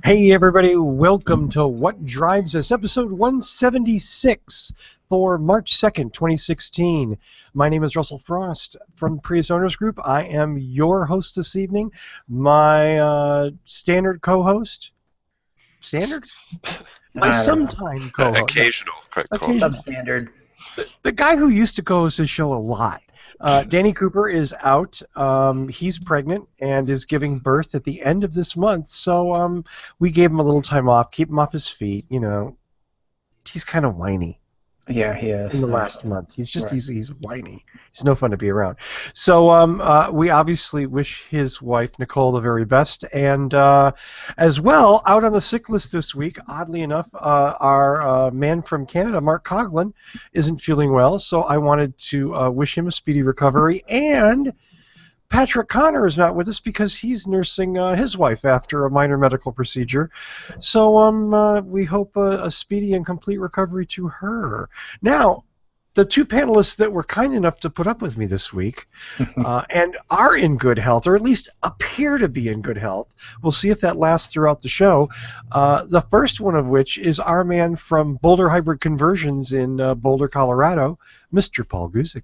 Hey everybody, welcome to What Drives Us, episode 176 for March 2nd, 2016. My name is Russell Frost from Prius Owners Group. I am your host this evening. My standard co-host, standard? My sometime co-host. Occasional. Substandard. The guy who used to co-host this show a lot. Danny Cooper is out. He's pregnant and is giving birth at the end of this month. So we gave him a little time off, keep him off his feet. You know, he's kind of whiny. Yeah, he is. In the last month, he's just he's whiny. He's no fun to be around. So we obviously wish his wife Nicole the very best, and as well out on the sick list this week. Oddly enough, our man from Canada, Mark Coughlin, isn't feeling well. So I wanted to wish him a speedy recovery. And Patrick Connor is not with us because he's nursing his wife after a minor medical procedure. So we hope a speedy and complete recovery to her. Now, the two panelists that were kind enough to put up with me this week and are in good health, or at least appear to be in good health. We'll see if that lasts throughout the show. The first one of which is our man from Boulder Hybrid Conversions in Boulder, Colorado, Mr. Paul Guzik.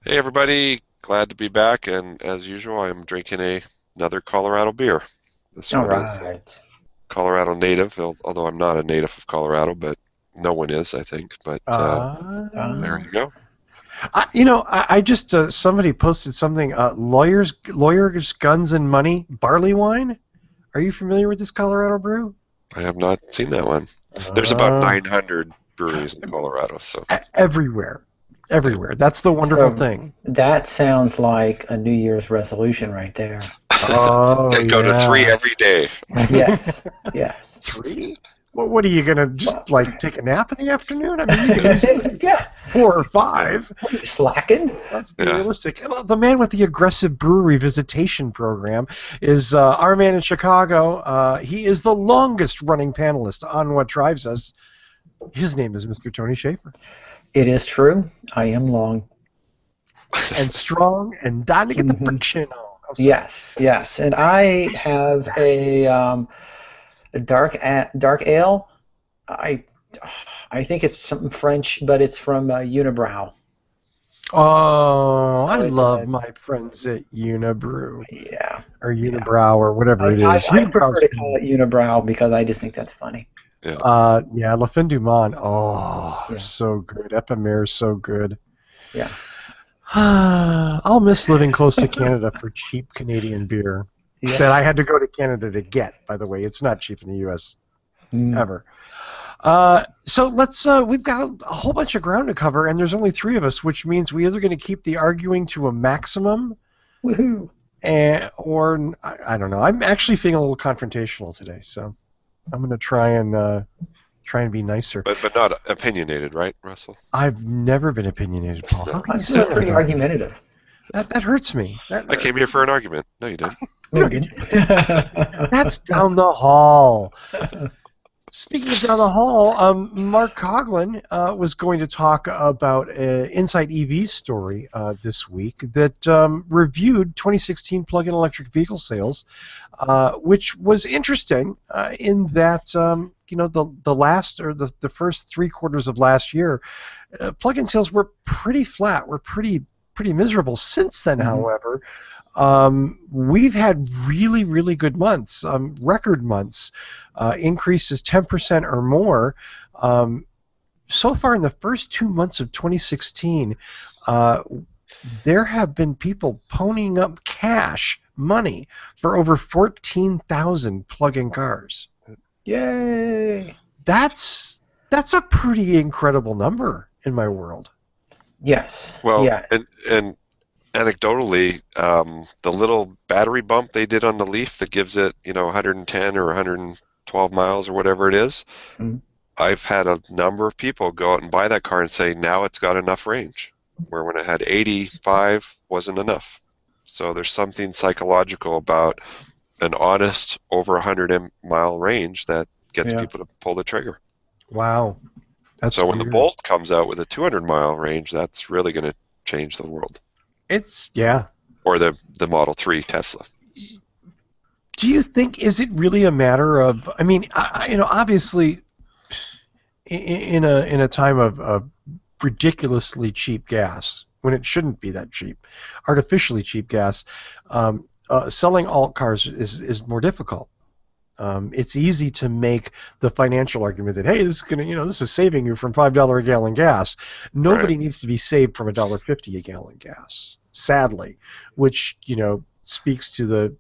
Hey, everybody. Glad to be back, and as usual, I'm drinking another Colorado beer. This All one right. is Colorado native, although I'm not a native of Colorado, but no one is, I think. But there you go. I just somebody posted something. Lawyers, Guns, and Money barley wine. Are you familiar with this Colorado brew? I have not seen that one. There's about 900 breweries in Colorado, so everywhere. That's the wonderful thing. That sounds like a New Year's resolution right there. Oh, and go to 3 every day. Yes. 3? Well, what are you gonna just like take a nap in the afternoon? I mean, you can easily 4 or 5. What are you slacking? Let's be realistic. Well, the man with the aggressive brewery visitation program is our man in Chicago. He is the longest-running panelist on What Drives Us. His name is Mr. Tony Schaefer. It is true. I am long. And strong and dying to get the friction on. Yes. And I have a dark ale. I think it's something French, but it's from Unibrow. Oh, so I love my friends at Unibrew. Yeah. Or Unibrow or whatever it is. I prefer to call it Unibrow because I just think that's funny. Yeah. La Fin du Monde. So good. Epimere is so good. Yeah. I'll miss living close to Canada for cheap Canadian beer that I had to go to Canada to get, by the way. It's not cheap in the U.S. ever. So let's, we've got a whole bunch of ground to cover, and there's only 3 of us, which means we're either going to keep the arguing to a maximum, or I don't know. I'm actually feeling a little confrontational today, so I'm going to try and be nicer. But not opinionated, right, Russell? I've never been opinionated, Paul. How can you say I'm pretty argumentative. That hurts me. I came here for an argument. No, you didn't. No, you didn't. That's down the hall. Speaking of down the hall, Mark Coughlin was going to talk about an Insight EV story this week that reviewed 2016 plug-in electric vehicle sales, which was interesting in that the last or the first 3 quarters of last year, plug-in sales were pretty flat, were pretty miserable. Since then, however, we've had really, really good months, record months, increases 10% or more. So far in the first 2 months of 2016, there have been people ponying up cash money for over 14,000 plug-in cars. Yay! That's a pretty incredible number in my world. Yes. Well, and anecdotally, the little battery bump they did on the Leaf that gives it, 110 or 112 miles or whatever it is, I've had a number of people go out and buy that car and say now it's got enough range, where when it had 85 wasn't enough. So there's something psychological about an honest over 100-mile range that gets people to pull the trigger. Wow. That's so when weird. the Bolt comes out with a 200-mile range, that's really going to change the world. It's Or the Model 3 Tesla. Do you think, is it really a matter of, I mean, obviously, in a time of ridiculously cheap gas, when it shouldn't be that cheap, artificially cheap gas, selling alt cars is more difficult. It's easy to make the financial argument that, hey, this is saving you from $5 a gallon gas. Nobody needs to be saved from $1.50 a gallon gas, sadly, which speaks to the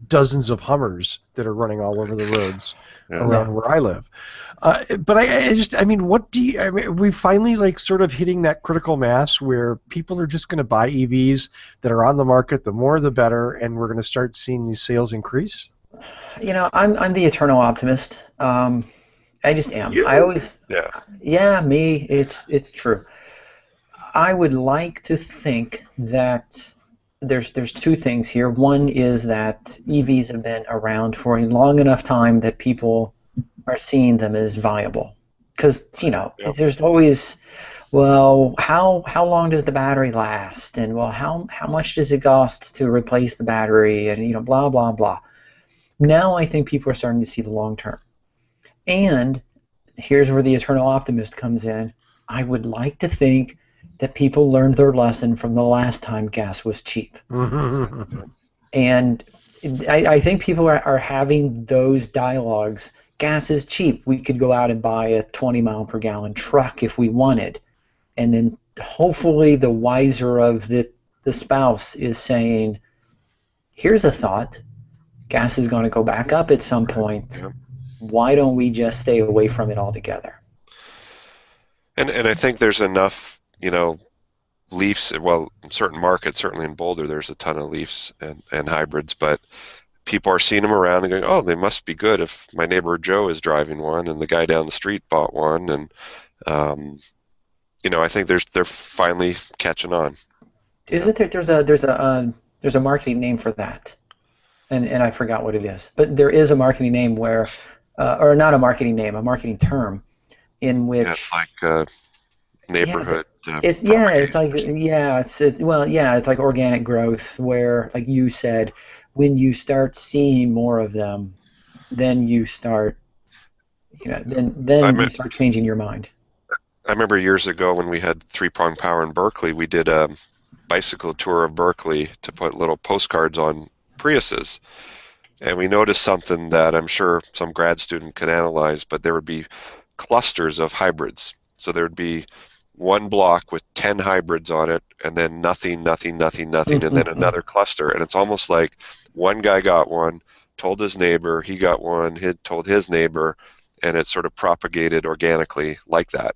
dozens of Hummers that are running all over the roads around where I live. But I mean, what do you? I mean, are we finally like sort of hitting that critical mass where people are just going to buy EVs that are on the market, the more the better, and we're going to start seeing these sales increase? I'm the eternal optimist. I just am. You? I always, Yeah. Me. It's true. I would like to think that there's two things here. One is that EVs have been around for a long enough time that people are seeing them as viable. Because there's always, well, how long does the battery last, and well, how much does it cost to replace the battery, and blah blah blah. Now I think people are starting to see the long term. And here's where the eternal optimist comes in. I would like to think that people learned their lesson from the last time gas was cheap. And I think people are having those dialogues. Gas is cheap. We could go out and buy a 20 mile per gallon truck if we wanted. And then hopefully the wiser of the spouse is saying, here's a thought. Gas is going to go back up at some point. Yeah. Why don't we just stay away from it altogether? And I think there's enough, Leafs, well, in certain markets, certainly in Boulder, there's a ton of Leafs and hybrids, but people are seeing them around and going, oh, they must be good if my neighbor Joe is driving one and the guy down the street bought one. And, I think they're finally catching on. Isn't there, there's a marketing name for that. And I forgot what it is. But there is a marketing name where, or not a marketing name, a marketing term in which... Yeah, it's like neighborhood. It's like organic growth, where, like you said, when you start seeing more of them, then you start, then you start changing your mind. I remember years ago when we had three-prong power in Berkeley, we did a bicycle tour of Berkeley to put little postcards on Priuses, and we noticed something that I'm sure some grad student could analyze, but there would be clusters of hybrids. So there would be one block with 10 hybrids on it, and then nothing, and then another cluster, and it's almost like one guy got one, told his neighbor, he got one, he told his neighbor, and it sort of propagated organically like that,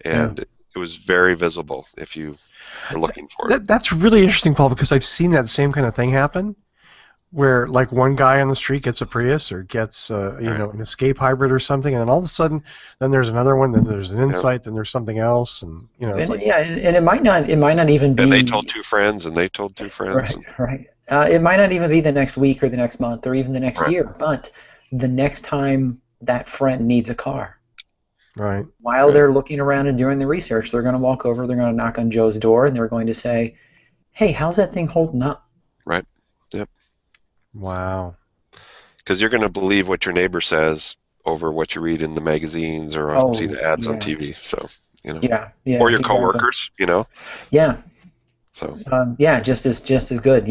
and it was very visible if you were looking for it. That's really interesting, Paul, because I've seen that same kind of thing happen, where like one guy on the street gets a Prius or gets an Escape hybrid or something, and then all of a sudden, then there's another one, then there's an Insight, then there's something else, and it's and it might not even be. And they told two friends, and they told two friends. Right. It might not even be the next week or the next month or even the next year, but the next time that friend needs a car. Right. While they're looking around and doing the research, they're going to walk over, they're going to knock on Joe's door, and they're going to say, "Hey, how's that thing holding up?" Right. Yep. Wow. Because you're going to believe what your neighbor says over what you read in the magazines or see the ads on TV. So, Yeah. Or your coworkers, Yeah. So. Just as good.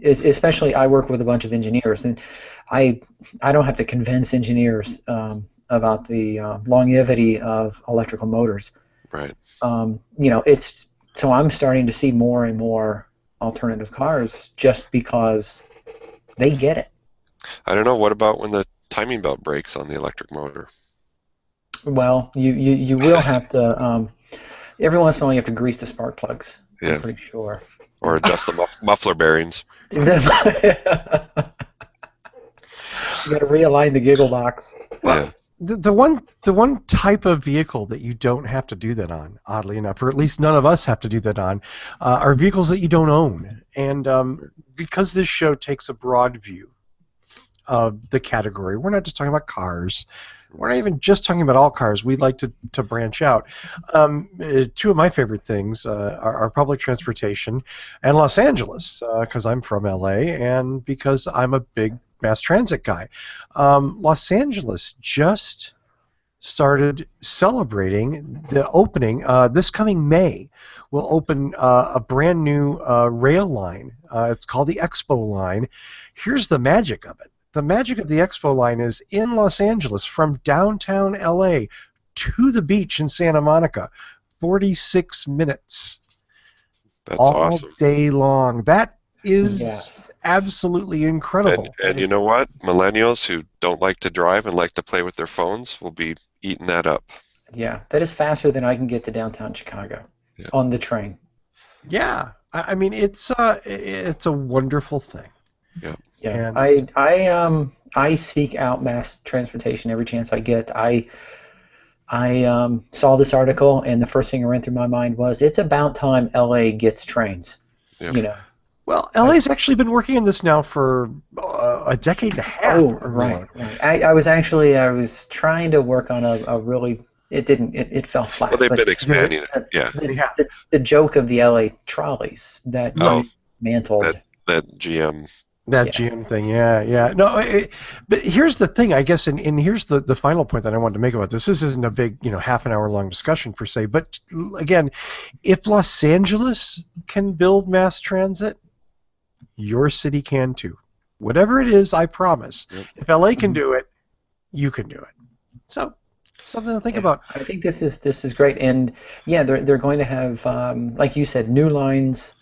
Especially I work with a bunch of engineers, and I don't have to convince engineers about the longevity of electrical motors. Right. So I'm starting to see more and more alternative cars just because they get it. I don't know. What about when the timing belt breaks on the electric motor? Well, you will have to. Every once in a while, you have to grease the spark plugs. Yeah. I'm pretty sure. Or adjust the muffler bearings. You got to realign the giggle box. Well, The one type of vehicle that you don't have to do that on, oddly enough, or at least none of us have to do that on, are vehicles that you don't own. And because this show takes a broad view of the category, we're not just talking about cars. We're not even just talking about all cars. We'd like to branch out. Two of my favorite things are public transportation and Los Angeles, because I'm from LA and because I'm a big mass transit guy. Los Angeles just started celebrating the opening. This coming May, will open a brand new rail line. It's called the Expo line. Here's the magic of it. The magic of the Expo line is in Los Angeles, from downtown LA to the beach in Santa Monica, 46 minutes. That's all awesome. day long. That is Yes. absolutely incredible. And you know what? Millennials who don't like to drive and like to play with their phones will be eating that up. Yeah, that is faster than I can get to downtown Chicago on the train. Yeah, I mean it's a wonderful thing. Yeah. Yeah, And I seek out mass transportation every chance I get. I saw this article, and the first thing that ran through my mind was, it's about time LA gets trains. Yeah. You know. Well, LA's actually been working on this now for a decade and a half. Oh, or right, more. right. I was trying to work on a really, it fell flat. Well, they've but been expanding it. Yeah. The joke of the LA trolleys that mantled. That GM. That GM thing, yeah. No, but here's the thing, I guess, and here's the final point that I wanted to make about this. This isn't a big, half an hour long discussion per se, but again, if Los Angeles can build mass transit, your city can too. Whatever it is, I promise. Yep. If LA can do it, you can do it. So, something to think about. I think this is great, and yeah, they're going to have, like you said, new lines.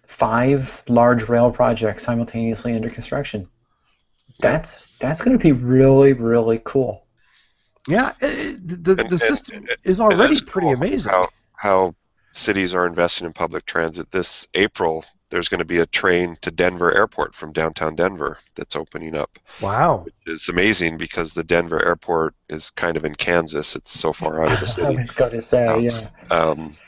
5 large rail projects simultaneously under construction. That's going to be really, really cool. Yeah, the system is already pretty amazing. How cities are investing in public transit. This April, there's going to be a train to Denver Airport from downtown Denver that's opening up. Wow. Which is amazing because the Denver Airport is kind of in Kansas. It's so far out of the city. I was going to say, yeah.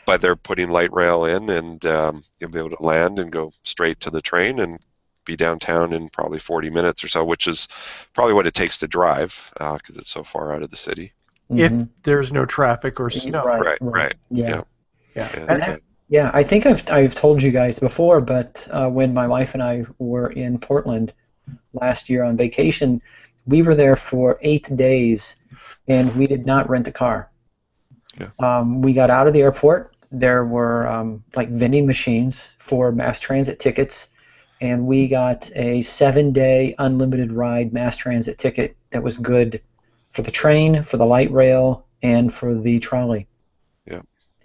But they're putting light rail in, and you'll be able to land and go straight to the train and be downtown in probably 40 minutes or so, which is probably what it takes to drive because it's so far out of the city. If there's no traffic or snow. Right. Yeah. Yeah. I think I've told you guys before, but when my wife and I were in Portland last year on vacation, we were there for 8 days, and we did not rent a car. Yeah. We got out of the airport. There were like vending machines for mass transit tickets, and we got a 7-day unlimited ride mass transit ticket that was good for the train, for the light rail, and for the trolley.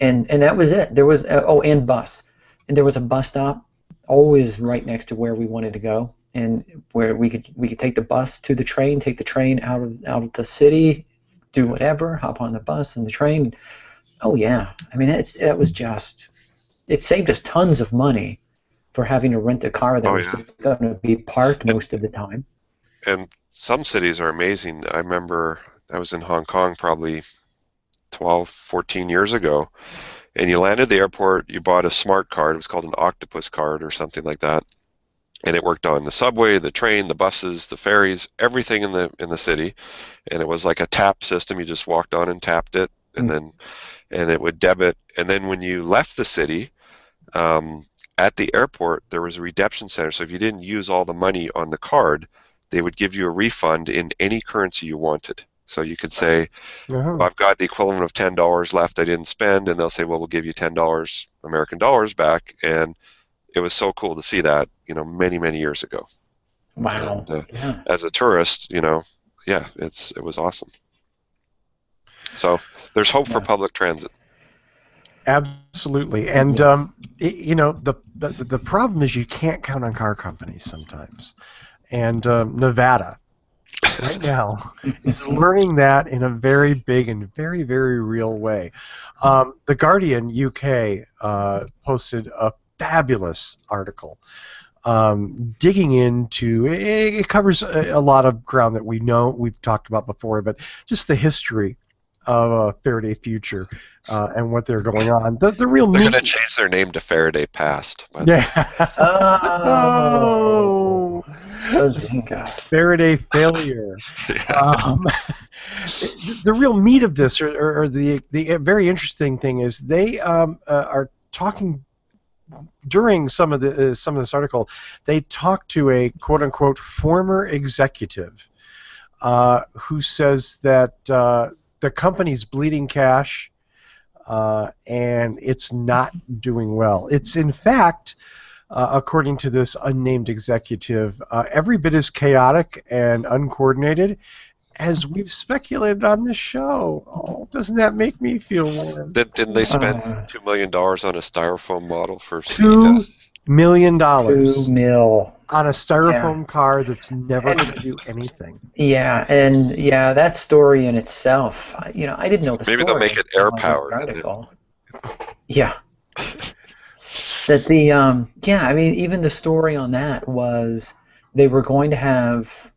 And that was it. There was and bus, and there was a bus stop always right next to where we wanted to go, and where we could take the bus to the train, take the train out of the city, do whatever, hop on the bus and the train. Oh yeah, I mean it saved us tons of money for having to rent a car that was just going to be parked most of the time. And some cities are amazing. I remember I was in Hong Kong probably 12, 14 years ago, and you landed at the airport, you bought a smart card, it was called an octopus card or something like that, and it worked on the subway, the train, the buses, the ferries, everything in the city, and it was like a tap system. You just walked on and tapped it, and then it would debit, and then when you left the city, at the airport there was a redemption center, so if you didn't use all the money on the card, they would give you a refund in any currency you wanted. So you could say, well, I've got the equivalent of $10 left I didn't spend, and they'll say, well, we'll give you $10 American dollars back. And it was so cool to see that, many, many years ago. Wow. And, as a tourist, it was awesome. So there's hope for public transit. Absolutely. And, the problem is you can't count on car companies sometimes. And Nevada right now is learning that in a very big and very, very real way. The Guardian UK posted a fabulous article digging into, it covers a lot of ground that we've talked about before, but just the history of Faraday Future and what they're going on. The real They're going to change their name to Faraday Past. Yeah. Oh. Faraday failure. The real meat of this, or the very interesting thing is they are talking during some of this article, they talked to a quote unquote former executive who says that the company's bleeding cash and it's not doing well. It's in fact, according to this unnamed executive, every bit as chaotic and uncoordinated as we've speculated on this show. Oh, doesn't that make me feel warm? Didn't they spend $2 million on a styrofoam model for $2 CES? million $2 million. on a styrofoam car that's never going to do anything. Yeah, and that story in itself, I didn't know the story. Maybe they'll make it air until I read the powered. article. Yeah. That even the story on that was they were going to have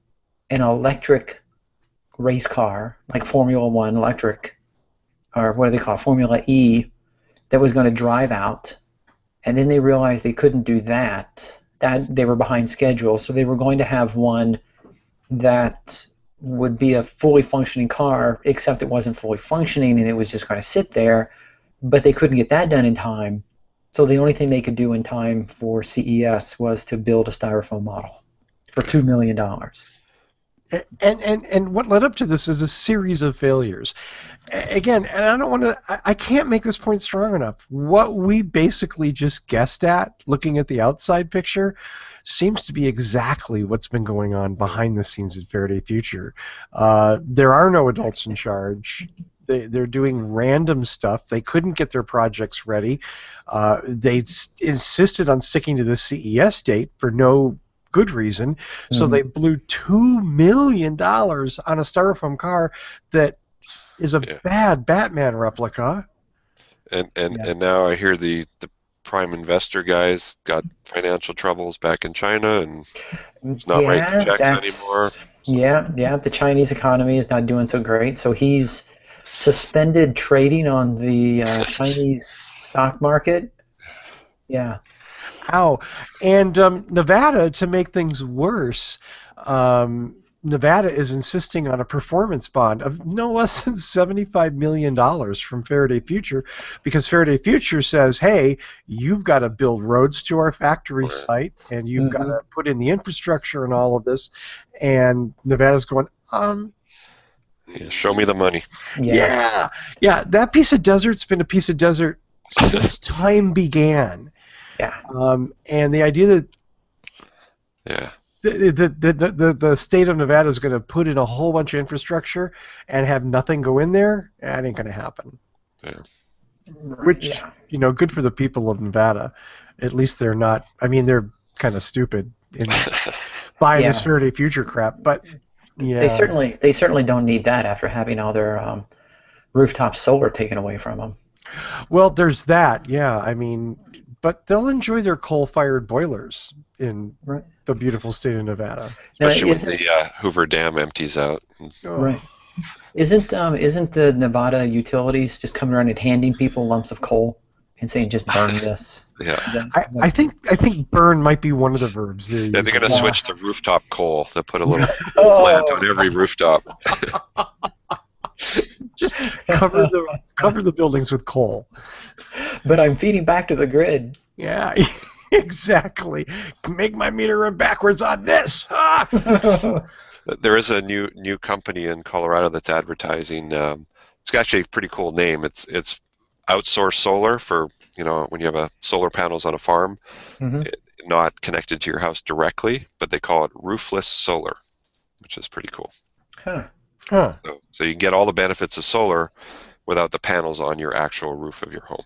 an electric race car, like Formula One electric, or what do they call it, Formula E, that was going to drive out, and then they realized they couldn't do that. That they were behind schedule, so they were going to have one that would be a fully functioning car, except it wasn't fully functioning and it was just going to sit there, but they couldn't get that done in time, so the only thing they could do in time for CES was to build a styrofoam model for $2 million. And what led up to this is a series of failures. Again, and I can't make this point strong enough. What we basically just guessed at, looking at the outside picture, seems to be exactly what's been going on behind the scenes at Faraday Future. There are no adults in charge. They're doing random stuff. They couldn't get their projects ready. They insisted on sticking to the CES date for no good reason, so they blew $2 million on a styrofoam car that is a bad Batman replica. And now I hear the prime investor guys got financial troubles back in China and is not writing checks anymore. So. The Chinese economy is not doing so great, so he's suspended trading on the Chinese stock market. Yeah. Ow. And Nevada, to make things worse, Nevada is insisting on a performance bond of no less than $75 million from Faraday Future, because Faraday Future says, hey, you've got to build roads to our factory site, and you've got to put in the infrastructure and all of this. And Nevada's going, show me the money. Yeah, that piece of desert's been a piece of desert since time began. Yeah. And the idea that the state of Nevada is going to put in a whole bunch of infrastructure and have nothing go in there, that ain't going to happen. Yeah. Which, good for the people of Nevada. At least they're not, they're kind of stupid in buying this Faraday Future crap, but they certainly don't need that after having all their rooftop solar taken away from them. Well, there's that, but they'll enjoy their coal-fired boilers in the beautiful state of Nevada. Especially when the Hoover Dam empties out. Right. Isn't the Nevada utilities just coming around and handing people lumps of coal and saying, just burn this? Yeah. I think burn might be one of the verbs. They're going to switch to rooftop coal. They'll put a little plant on every rooftop. Just cover the buildings with coal. But I'm feeding back to the grid. Yeah, exactly. Make my meter run backwards on this. There is a new company in Colorado that's advertising. It's actually a pretty cool name. It's outsourced solar for when you have solar panels on a farm, not connected to your house directly, but they call it roofless solar, which is pretty cool. Huh. So you can get all the benefits of solar without the panels on your actual roof of your home.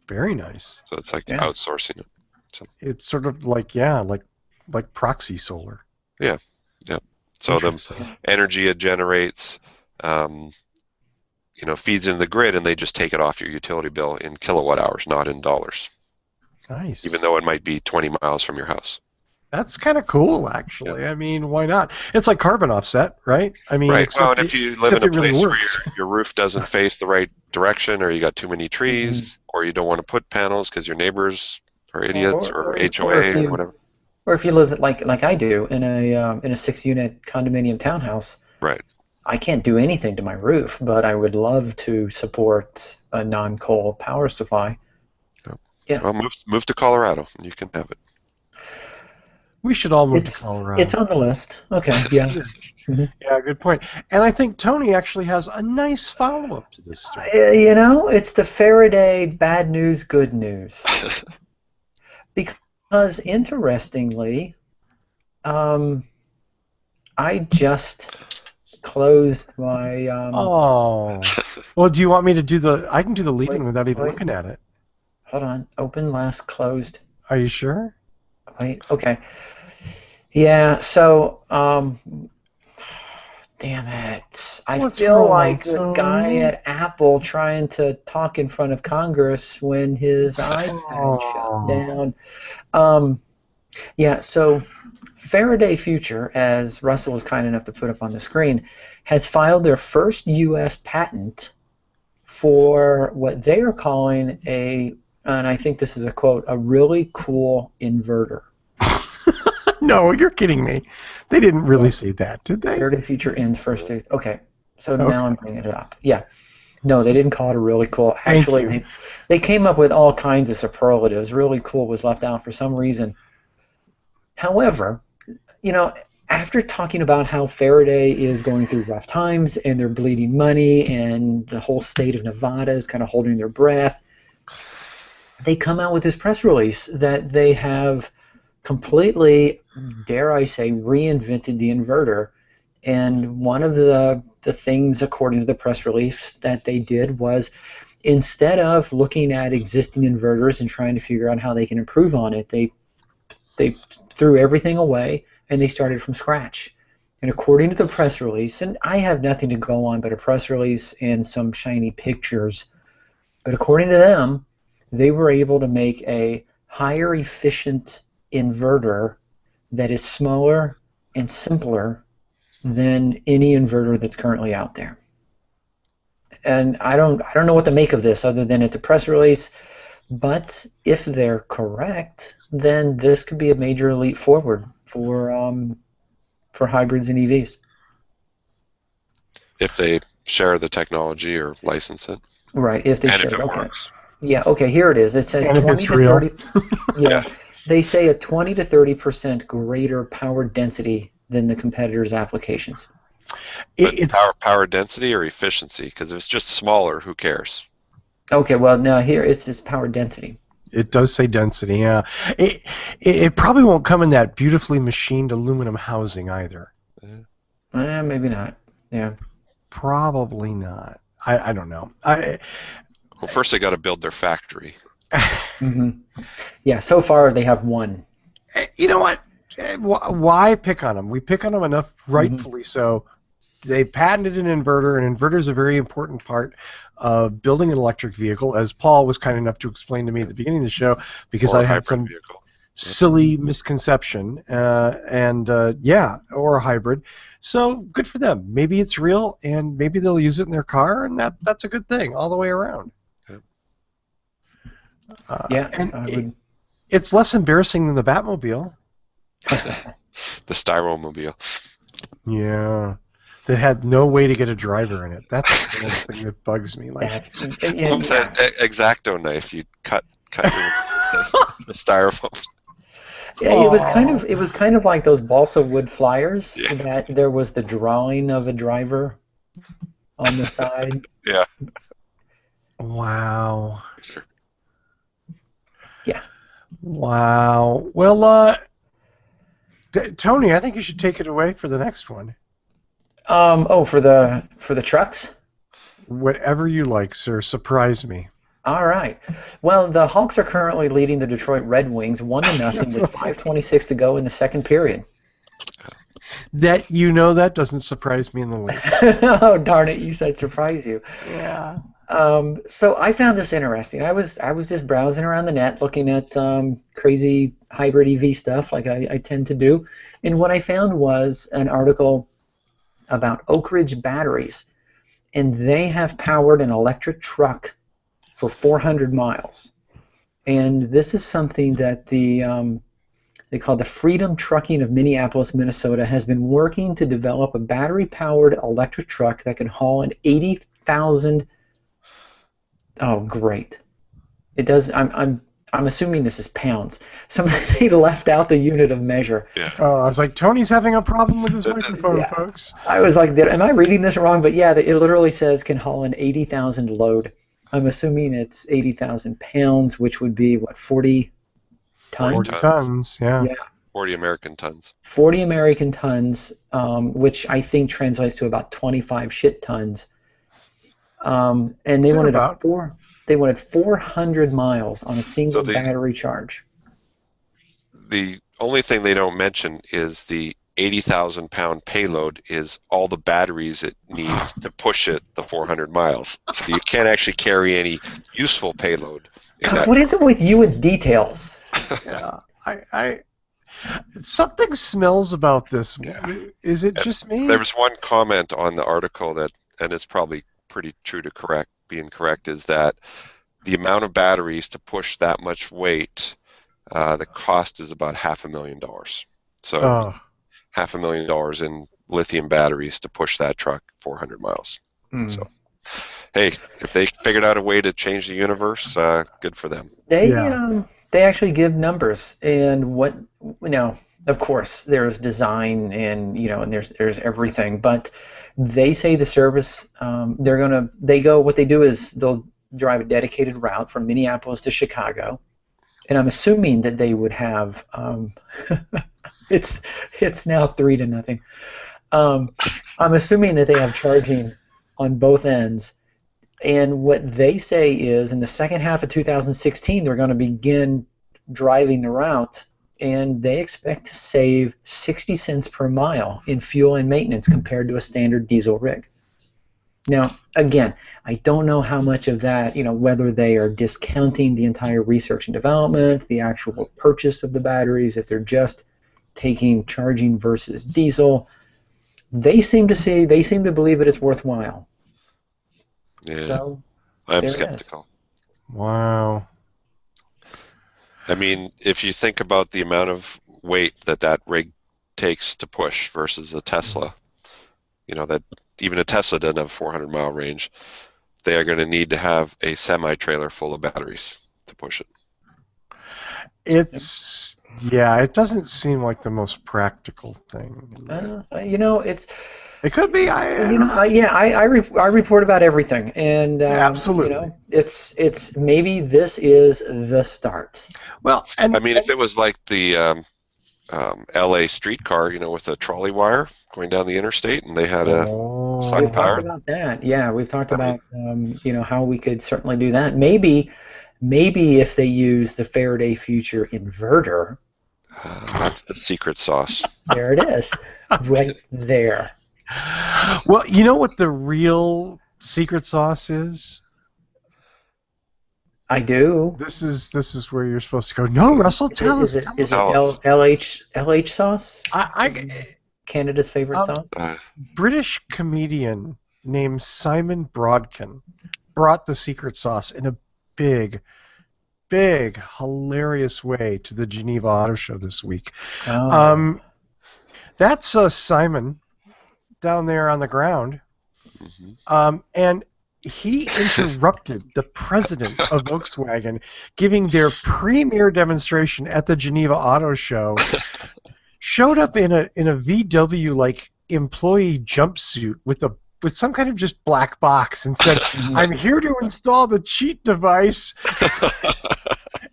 Very nice. So it's like outsourcing it. So. It's sort of like proxy solar. Yeah. So the energy it generates, feeds into the grid, and they just take it off your utility bill in kilowatt hours, not in dollars. Nice. Even though it might be 20 miles from your house. That's kind of cool, actually. Yeah. Why not? It's like carbon offset, right? Right. Well, and if you live in a place where your roof doesn't face the right direction, or you got too many trees, or you don't want to put panels because your neighbors are idiots, or HOA, or whatever. Or if you live like I do in a 6-unit condominium townhouse, right? I can't do anything to my roof, but I would love to support a non-coal power supply. Yeah. Well, move to Colorado, and you can have it. We should all move to It's Colorado. on the list. Okay. Yeah. Yes. Mhm. Yeah, good point. And I think Tony actually has a nice follow-up to this story. It's the Faraday bad news, good news. Because interestingly, um, I just closed my. Oh. Well, do you want me to do the... I can do the lead-in Wait, without even wait. looking at it. Hold on. Open, last, closed. Are you sure? Wait. Okay. Yeah. So, damn it. I What's feel wrong, like the guy Tony? at Apple trying to talk in front of Congress when his iPad shut Oh. down. Yeah, so Faraday Future, as Russell was kind enough to put up on the screen, has filed their first U.S. patent for what they are calling and I think this is a quote, a really cool inverter. No, you're kidding me. They didn't really say that, did they? Faraday Future ends first. Okay, so now Okay. I'm bringing it up. Yeah. No, they didn't call it a really cool. Thank Actually, you. they came up with all kinds of superlatives. Really cool was left out for some reason. However, after talking about how Faraday is going through rough times and they're bleeding money and the whole state of Nevada is kind of holding their breath, they come out with this press release that they have completely, dare I say, reinvented the inverter. And one of the things, according to the press release, that they did was instead of looking at existing inverters and trying to figure out how they can improve on it, they threw everything away and they started from scratch. And according to the press release, and I have nothing to go on but a press release and some shiny pictures, but according to them, they were able to make a higher efficient inverter that is smaller and simpler than any inverter that's currently out there. And I don't know what to make of this other than it's a press release. But if they're correct, then this could be a major leap forward for hybrids and EVs. If they share the technology or license it, Right, if they and share if it. it Okay. works. Yeah, okay, here it is. It says And if 20 it's to real. 30. Yeah. They say a 20 to 30% greater power density than the competitors' applications. But It's power density or efficiency? Because if it's just smaller, who cares? Okay, well, now here it's just power density. It does say density, yeah. It probably won't come in that beautifully machined aluminum housing either. Maybe not. Yeah. Probably not. I don't know. Well, first they got to build their factory. hmm Yeah, so far they have one. You know what? Why pick on them? We pick on them enough, rightfully so. They patented an inverter, and inverter is a very important part of building an electric vehicle, as Paul was kind enough to explain to me at the beginning of the show, because Or a I had hybrid some vehicle. silly misconception, or a hybrid. So good for them. Maybe it's real, and maybe they'll use it in their car, and that's a good thing all the way around. Yeah, And it's less embarrassing than the Batmobile. The Styromobile. Yeah. That had no way to get a driver in it. That's the thing that bugs me. Like, With that X-Acto knife, you cut the styrofoam. Yeah, it was kind of like those balsa wood flyers that there was the drawing of a driver on the side. Yeah. Wow. Sure. Yeah. Wow. Well, Tony, I think you should take it away for the next one. For the trucks? Whatever you like, sir. Surprise me. All right. Well, the Hawks are currently leading the Detroit Red Wings 1-0 with 5:26 to go in the second period. That doesn't surprise me in the least. Oh, darn it, you said surprise you. Yeah. So I found this interesting. I was just browsing around the net looking at crazy hybrid EV stuff like I tend to do. And what I found was an article about Oak Ridge Batteries. And they have powered an electric truck for 400 miles. And this is something that they call the Freedom Trucking of Minneapolis, Minnesota, has been working to develop a battery-powered electric truck that can haul an 80,000. Oh, great! It does. I'm I'm assuming this is pounds. Somebody left out the unit of measure. Yeah. Oh, I was like, Tony's having a problem with his microphone, Yeah. folks. I was like, am I reading this wrong? But yeah, it literally says can haul an 80,000 load. I'm assuming it's 80,000 pounds, which would be, what, 40 tons? 40 tons, yeah. 40 American tons. 40 American tons, which I think translates to about 25 shit tons. And they wanted 400 miles on a single battery charge. The only thing they don't mention is the 80,000 pound payload is all the batteries it needs to push it the 400 miles. So you can't actually carry any useful payload. God, what is it with you and details? Yeah, something smells about this. Yeah. Is it just me? There was one comment on the article that, and it's probably pretty true to being correct, is that the amount of batteries to push that much weight, the cost is about $500,000. So $500,000 in lithium batteries to push that truck 400 miles. So, hey, if they figured out a way to change the universe, good for them. They actually give numbers, and of course there's design and and there's everything, but they say the service what they do is they'll drive a dedicated route from Minneapolis to Chicago, and I'm assuming that they would have it's now 3-0. I'm assuming that they have charging on both ends. And what they say is in the second half of 2016, they're going to begin driving the route, and they expect to save 60 cents per mile in fuel and maintenance compared to a standard diesel rig. Now, again, I don't know how much of that, whether they are discounting the entire research and development, the actual purchase of the batteries, if they're just taking charging versus diesel. They seem to believe that it's worthwhile. Yeah, so, I'm skeptical. Wow. I mean, if you think about the amount of weight that rig takes to push versus a Tesla, that even a Tesla doesn't have a 400-mile range, they are going to need to have a semi-trailer full of batteries to push it. It doesn't seem like the most practical thing. It could be. I report about everything, and absolutely, it's maybe this is the start. Well, and I mean, if it was like the L.A. streetcar, with a trolley wire going down the interstate, and they had a we've talked about that. Yeah, we've talked about how we could certainly do that. Maybe if they use the Faraday Future inverter. That's the secret sauce. There it is, right there. Well, you know what the real secret sauce is? I do. This is where you're supposed to go. No, Russell, tell us. Is it LH sauce? Canada's favorite sauce? British comedian named Simon Brodkin brought the secret sauce in a big, hilarious way to the Geneva Auto Show this week. That's Simon down there on the ground, and he interrupted the president of Volkswagen giving their premiere demonstration at the Geneva Auto Show. Showed up in a VW like employee jumpsuit with some kind of just black box and said, "I'm here to install the cheat device."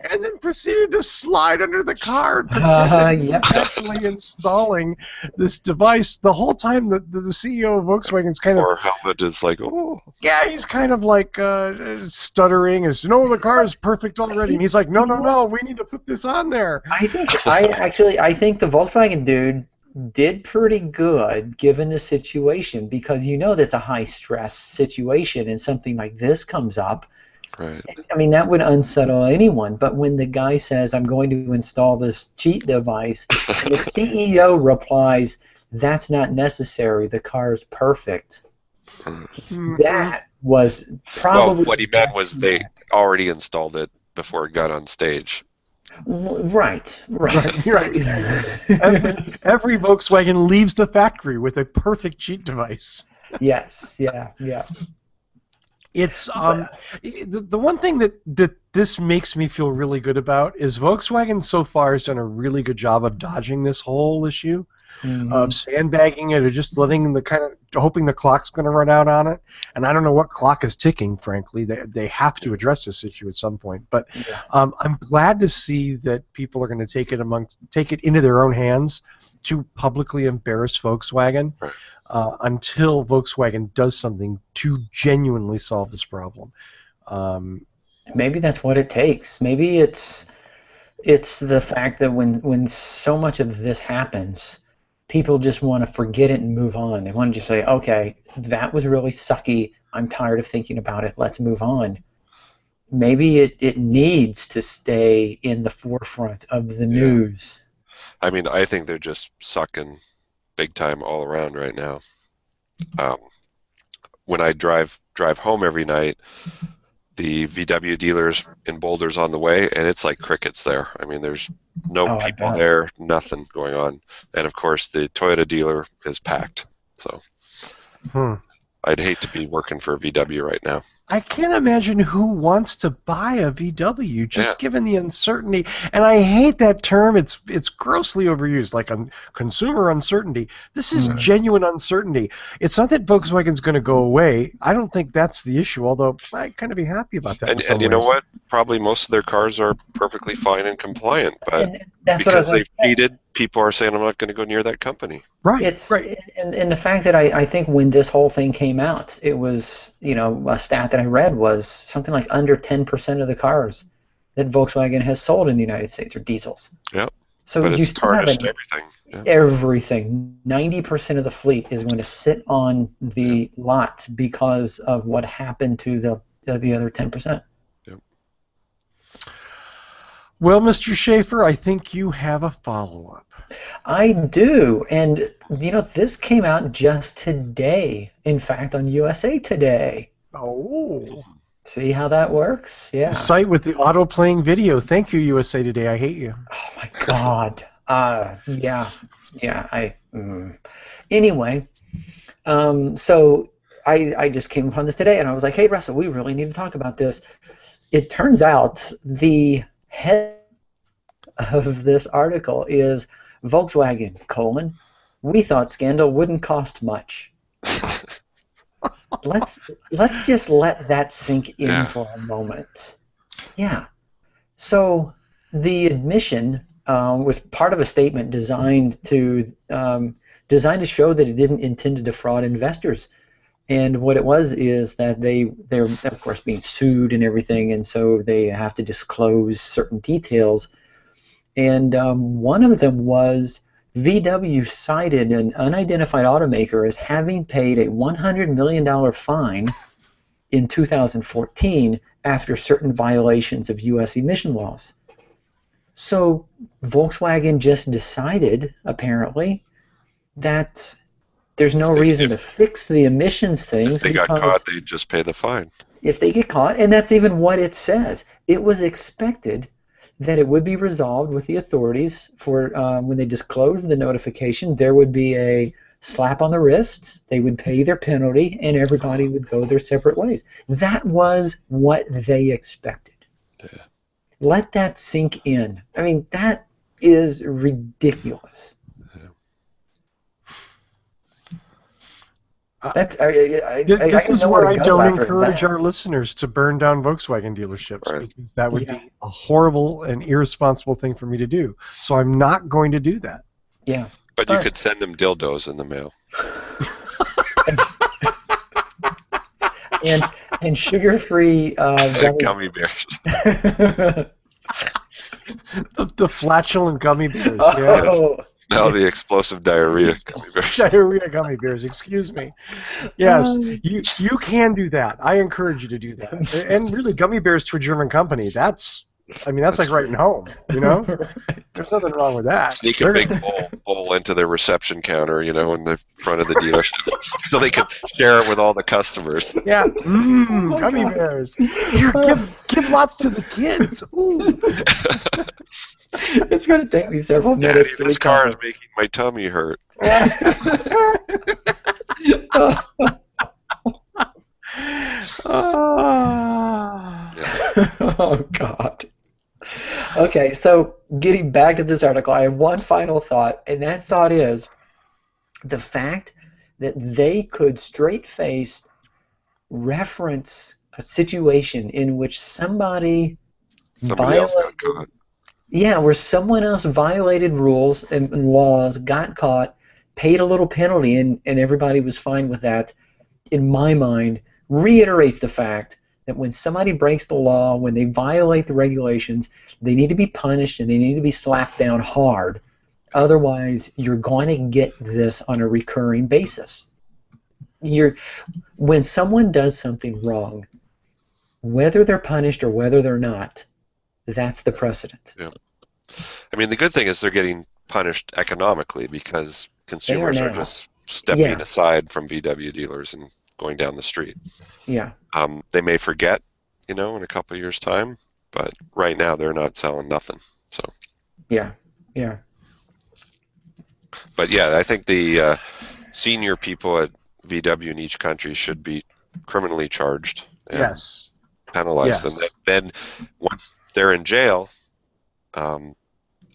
And then proceeded to slide under the car and pretend he was actually installing this device. The whole time the CEO of Volkswagen's kind of... Or helmet is like, oh. Yeah, he's kind of like stuttering. No, the car is perfect already. And he's like, no, we need to put this on there. I think the Volkswagen dude did pretty good given the situation, because that's a high-stress situation and something like this comes up. Right. I mean, that would unsettle anyone. But when the guy says, "I'm going to install this cheat device," and the CEO replies, "That's not necessary. The car is perfect." That was probably... Well, what he meant was they already installed it before it got on stage. Right. Every Volkswagen leaves the factory with a perfect cheat device. Yes, yeah. It's the one thing that this makes me feel really good about is Volkswagen so far has done a really good job of dodging this whole issue, of sandbagging it or just letting hoping the clock's going to run out on it. And I don't know what clock is ticking, frankly. They have to address this issue at some point. But I'm glad to see that people are going to take it into their own hands to publicly embarrass Volkswagen until Volkswagen does something to genuinely solve this problem. Maybe that's what it takes. Maybe it's the fact that when so much of this happens, people just want to forget it and move on. They want to just say, okay, that was really sucky. I'm tired of thinking about it. Let's move on. Maybe it needs to stay in the forefront of the news. I mean, I think they're just sucking big time all around right now. When I drive home every night, the VW dealers in Boulder's on the way, and it's like crickets there. I mean, there's no people there, nothing going on. And, of course, the Toyota dealer is packed. So I'd hate to be working for a VW right now. I can't imagine who wants to buy a VW, just given the uncertainty. And I hate that term. It's grossly overused, like consumer uncertainty. This is genuine uncertainty. It's not that Volkswagen's going to go away. I don't think that's the issue, although I'd kind of be happy about that. And you know what? Probably most of their cars are perfectly fine and compliant, but because they've cheated, people are saying, I'm not going to go near that company. Right. And the fact that I think when this whole thing came out, it was, a stat that I read was something like under 10% of the cars that Volkswagen has sold in the United States are diesels. Yep. So but you it's tarnished everything. Yeah. Everything. 90% of the fleet is going to sit on the lot because of what happened to the other 10%. Yep. Well, Mr. Schaefer, I think you have a follow-up. I do, and this came out just today. In fact, on USA Today. Oh. See how that works? Yeah. The site with the auto-playing video. Thank you, USA Today. I hate you. Oh my God. Yeah. Anyway, so I just came upon this today, and I was like, hey, Russell, we really need to talk about this. It turns out the head of this article is Volkswagen, we thought scandal wouldn't cost much. Let's just let that sink in for a moment. Yeah. So the admission was part of a statement designed to show that it didn't intend to defraud investors. And what it was is that they're of course being sued and everything, and so they have to disclose certain details. And one of them was VW cited an unidentified automaker as having paid a $100 million fine in 2014 after certain violations of U.S. emission laws. So Volkswagen just decided, apparently, that there's no reason to fix the emissions things. If they got caught, they'd just pay the fine. If they get caught, and that's even what it says. It was expected that it would be resolved with the authorities for when they disclosed the notification, there would be a slap on the wrist, they would pay their penalty, and everybody would go their separate ways. That was what they expected. Yeah. Let that sink in. I mean, that is ridiculous. This is where I don't encourage our listeners to burn down Volkswagen dealerships, because that would be a horrible and irresponsible thing for me to do. So I'm not going to do that. Yeah. But you could send them dildos in the mail. and sugar-free gummy bears. the flatulent gummy bears. Oh. Yeah. No, the explosive diarrhea gummy bears. Diarrhea gummy bears, excuse me. Yes, you can do that. I encourage you to do that. And really, gummy bears to a German company, that's like writing home, There's nothing wrong with that. Sneak a big bowl into their reception counter, in the front of the dealership, so they can share it with all the customers. Yeah, gummy bears. Here, give lots to the kids. Ooh. It's going to take me several minutes. Daddy, this car is making my tummy hurt. Oh, God. Okay, so getting back to this article, I have one final thought, and that thought is the fact that they could straight-face reference a situation in which somebody Somebody else got violated, caught. yeah, where someone else violated rules and laws, got caught, paid a little penalty, and everybody was fine with that, in my mind, reiterates the fact that when somebody breaks the law, when they violate the regulations, they need to be punished and they need to be slapped down hard. Otherwise, you're going to get this on a recurring basis. When someone does something wrong, whether they're punished or whether they're not, that's the precedent. Yeah. I mean, the good thing is they're getting punished economically because They are consumers are now. just stepping Yeah, aside from VW dealers and going down the street. yeah, They may forget, in a couple of years' time, but right now they're not selling nothing. So, yeah, yeah. but yeah, I think the senior people at VW in each country should be criminally charged and Yes. penalized. And Yes. then once they're in jail,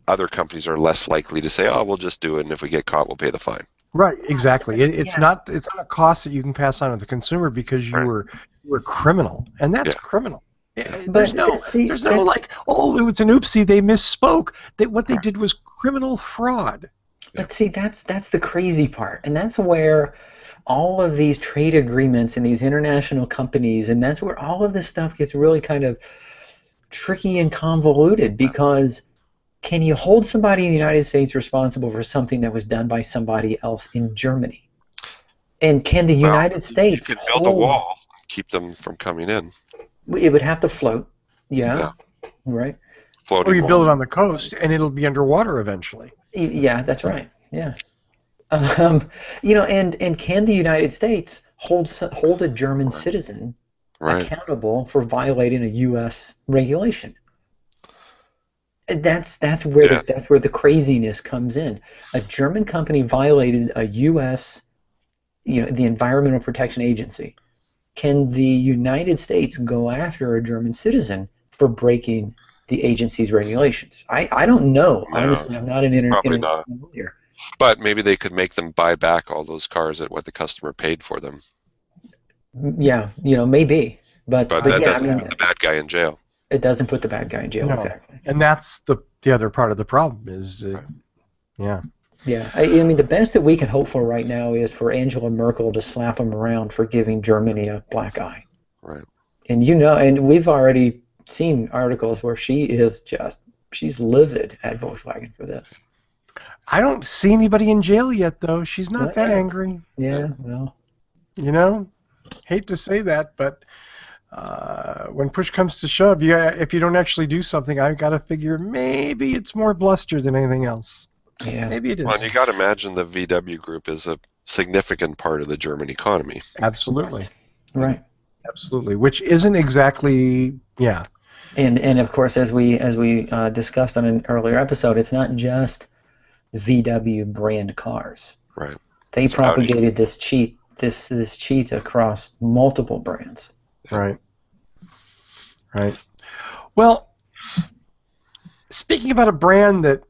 other companies are less likely to say, "Oh, we'll just do it, and if we get caught, we'll pay the fine." Right. Exactly. It's Yeah. not a cost that you can pass on to the consumer because you Right. were criminal, and that's Yeah. criminal. But There's no see, there's no like, oh, it was an oopsie, they misspoke. What they Right. did was criminal fraud. But see, that's the crazy part, and that's where all of these trade agreements and these international companies, and that's where all of this stuff gets really kind of tricky and convoluted. Because can you hold somebody in the United States responsible for something that was done by somebody else in Germany? And can the Well, United you States could build a hold? wall and keep them from coming in. It would have to float. Yeah, Yeah. right. Or Floating you build it wall. on the coast, and it'll be underwater eventually. Yeah, that's right. Yeah. And can the United States hold a German Right. citizen Right. accountable for violating a U.S. regulation? And that's where Yeah. the craziness comes in. A German company violated a U.S. The Environmental Protection Agency. Can the United States go after a German citizen for breaking the agency's regulations? I don't know. No, Honestly, I'm not an probably international not. lawyer. But maybe they could make them buy back all those cars at what the customer paid for them. Yeah, maybe. But But but that yeah, I doesn't mean, put the bad guy in jail. it doesn't put the bad guy in jail, No. exactly. And that's the other part of the problem is, yeah. Yeah, I mean, the best that we can hope for right now is for Angela Merkel to slap him around for giving Germany a black eye. Right. And we've already seen articles where she's livid at Volkswagen for this. I don't see anybody in jail yet, though. She's not Not that yet. angry. Yeah, well, Hate to say that, but when push comes to shove, if you don't actually do something, I've got to figure maybe it's more bluster than anything else. yeah. Maybe it is. Well, and you got to imagine the VW group is a significant part of the German economy. Absolutely. Right. Absolutely. Which isn't exactly, yeah. And of course, as we discussed on an earlier episode, it's not just VW brand cars. Right. They It's propagated this cheat across multiple brands. Right. Right. Well, speaking about a brand that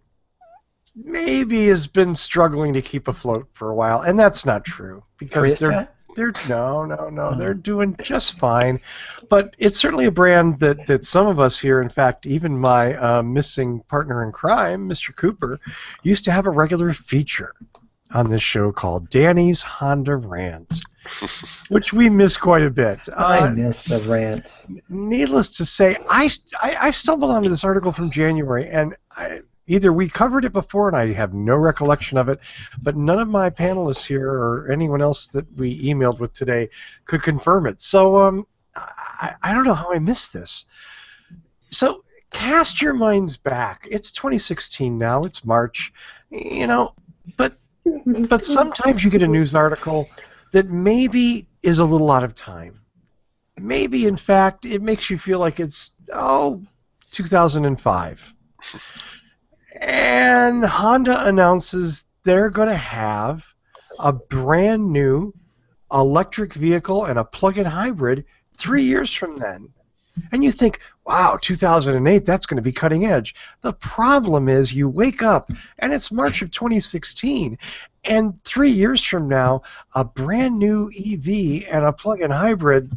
maybe has been struggling to keep afloat for a while, and that's not true because Prius they're they're doing just fine, but it's certainly a brand that some of us here, in fact, even my missing partner in crime, Mr. Cooper, used to have a regular feature on this show called Danny's Honda Rant, which we miss quite a bit. I miss the rants. Needless to say, I stumbled onto this article from January, and either we covered it before and I have no recollection of it, but none of my panelists here or anyone else that we emailed with today could confirm it. So I don't know how I missed this. So cast your minds back. It's 2016 now. It's March. But sometimes you get a news article that maybe is a little out of time. Maybe, in fact, it makes you feel like it's, 2005. And Honda announces they're going to have a brand new electric vehicle and a plug-in hybrid 3 years from then. And you think, wow, 2008, that's going to be cutting edge. The problem is you wake up and it's March of 2016, and 3 years from now, a brand new EV and a plug-in hybrid,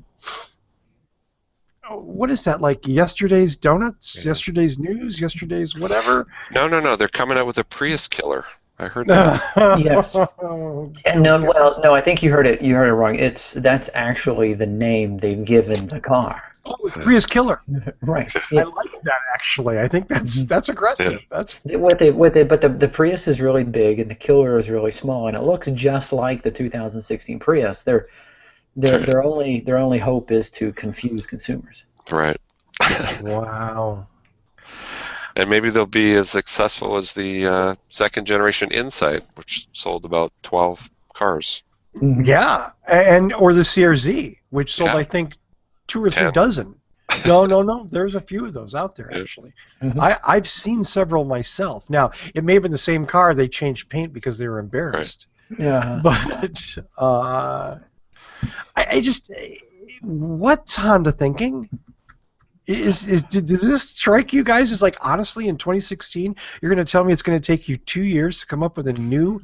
what is that, like yesterday's donuts, yesterday's news, yesterday's whatever? No. They're coming out with a Prius killer. I heard that. Yes. And no, I think you heard it wrong. That's actually the name they've given the car. Oh, it's Prius killer. Right. I like that, actually. I think that's aggressive. Yeah. That's but the Prius is really big and the killer is really small, and it looks just like the 2016 Prius. Their only hope is to confuse consumers. Right. wow. And maybe they'll be as successful as the second generation Insight, which sold about 12 cars. Yeah, or the CRZ, which sold I think 2 or 3 dozen. No. There's a few of those out there actually. I've seen several myself. Now it may have been the same car. They changed paint because they were embarrassed. Right. Yeah. But I just, what's Honda thinking? Does this strike you guys as, like, honestly, in 2016, you're going to tell me it's going to take you 2 years to come up with a new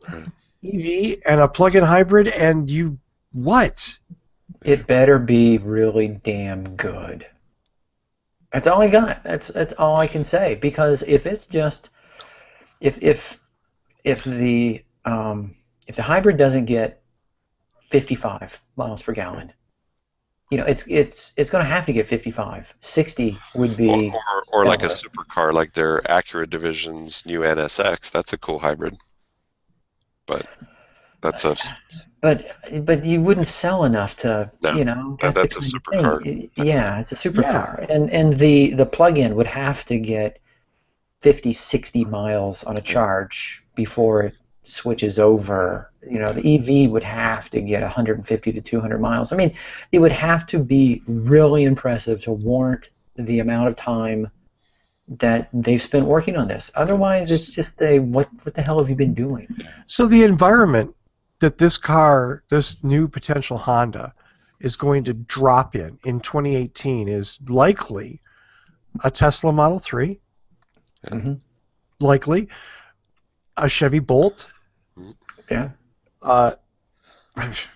EV and a plug-in hybrid, and what? It better be really damn good. That's all I got. That's all I can say. Because if it's just if the hybrid doesn't get 55 miles per gallon, it's going to have to get 55. 60 would be or like a supercar, like their Acura division's new NSX. That's a cool hybrid. But that's a. But you wouldn't sell enough to That's a supercar. Yeah, it's a supercar, and the plug-in would have to get 50, 60 miles on a charge before it switches over. The EV would have to get 150 to 200 miles. I mean, it would have to be really impressive to warrant the amount of time that they've spent working on this. Otherwise, it's just what the hell have you been doing? So the environment that this new potential Honda is going to drop in 2018 is likely a Tesla Model 3, likely a Chevy Bolt. Yeah.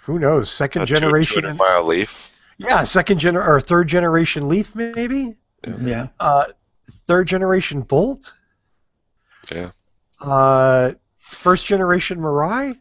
Who knows? Second generation 200-mile Leaf. Yeah, or third generation Leaf maybe. Yeah. Third generation Bolt. Yeah. First generation Mirai.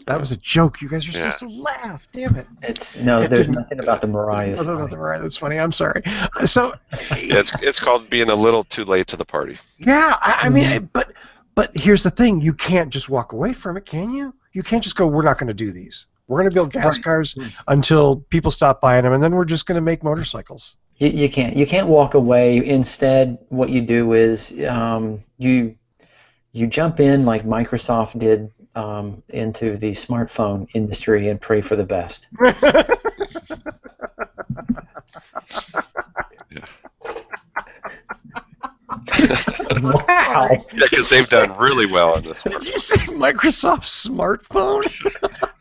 That was a joke. You guys are supposed to laugh. Damn it. There's nothing about the Mirai. Nothing about the Mirai. That's funny. I'm sorry. So. It's called being a little too late to the party. Yeah, I mean, but here's the thing: you can't just walk away from it, can you? You can't just go, we're not going to do these. We're going to build gas cars until people stop buying them, and then we're just going to make motorcycles. You can't walk away. Instead, what you do is you jump in like Microsoft did into the smartphone industry and pray for the best. Wow. Yeah, because they've done really well on this. Did you say Microsoft smartphone?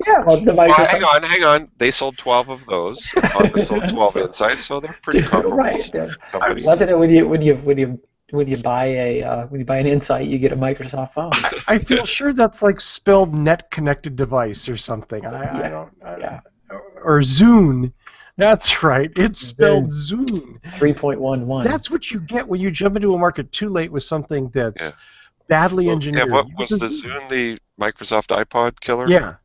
Yeah, well, the Microsoft. Well, hang on. They sold 12 of those. Honda sold 12 Insights, so they're pretty comparable. Right. Wasn't it when you buy an Insight, you get a Microsoft phone? I feel sure that's like spelled net connected device or something. I don't. Or Zune. That's right. It's spelled Zune. 3.11. That's what you get when you jump into a market too late with something that's badly engineered. Yeah, what was the Zune, the Microsoft iPod killer? Yeah.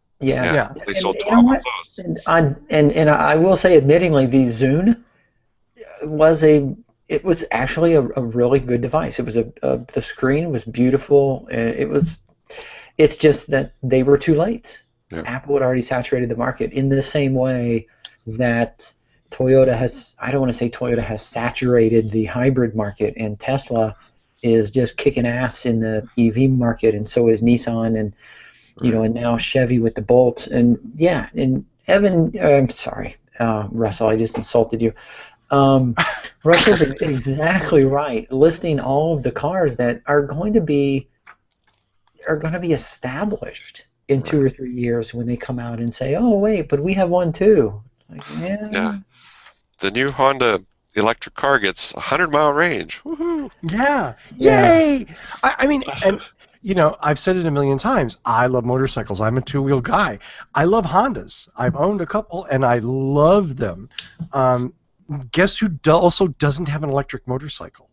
They sold 12 of those. And I will say, admittingly, the Zune was actually a really good device. It was the screen was beautiful. It's just that they were too late. Yeah. Apple had already saturated the market in the same way that Toyota has. I don't want to say Toyota has saturated the hybrid market, and Tesla is just kicking ass in the EV market, and so is Nissan, and and now Chevy with the Bolt, and Evan. I'm sorry, Russell. I just insulted you. Russell's exactly right. Listing all of the cars that are going to be established in 2 or 3 years when they come out and say, "Oh, wait, but we have one too." Like, yeah. the new Honda electric car gets 100-mile range. Woohoo! Yeah. Yeah. Yay! I mean, and I've said it a million times. I love motorcycles. I'm a two-wheel guy. I love Hondas. I've owned a couple, and I love them. Guess who also doesn't have an electric motorcycle?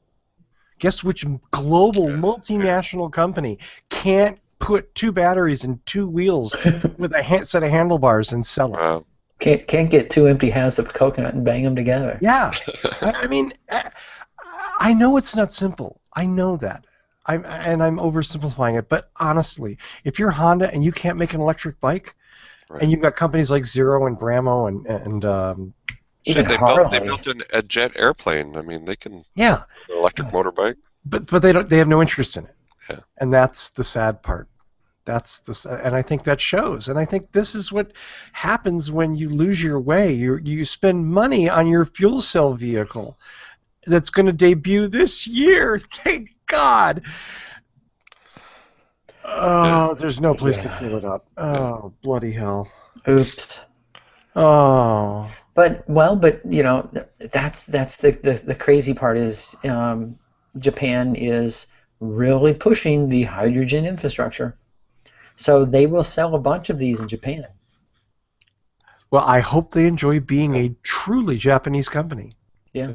Guess which global multinational company can't put 2 batteries and 2 wheels with a set of handlebars and sell it? Wow. Can't get 2 empty halves of coconut and bang them together. Yeah. I mean, I know it's not simple. I know that. I'm oversimplifying it, but honestly, if you're Honda and you can't make an electric bike, Right. and you've got companies like Zero and Bramo and Even Shit, Harley. they built a jet airplane. I mean, they can yeah, an electric motorbike. but they have no interest in it. Yeah. And that's the sad part. And I think that shows. And I think this is what happens when you lose your way. You spend money on your fuel cell vehicle that's going to debut this year. Thank God. Oh, there's no place to fill it up. Oh, bloody hell. Oops. Oh. But that's the crazy part is Japan is really pushing the hydrogen infrastructure. So they will sell a bunch of these in Japan. Well, I hope they enjoy being a truly Japanese company. Yeah.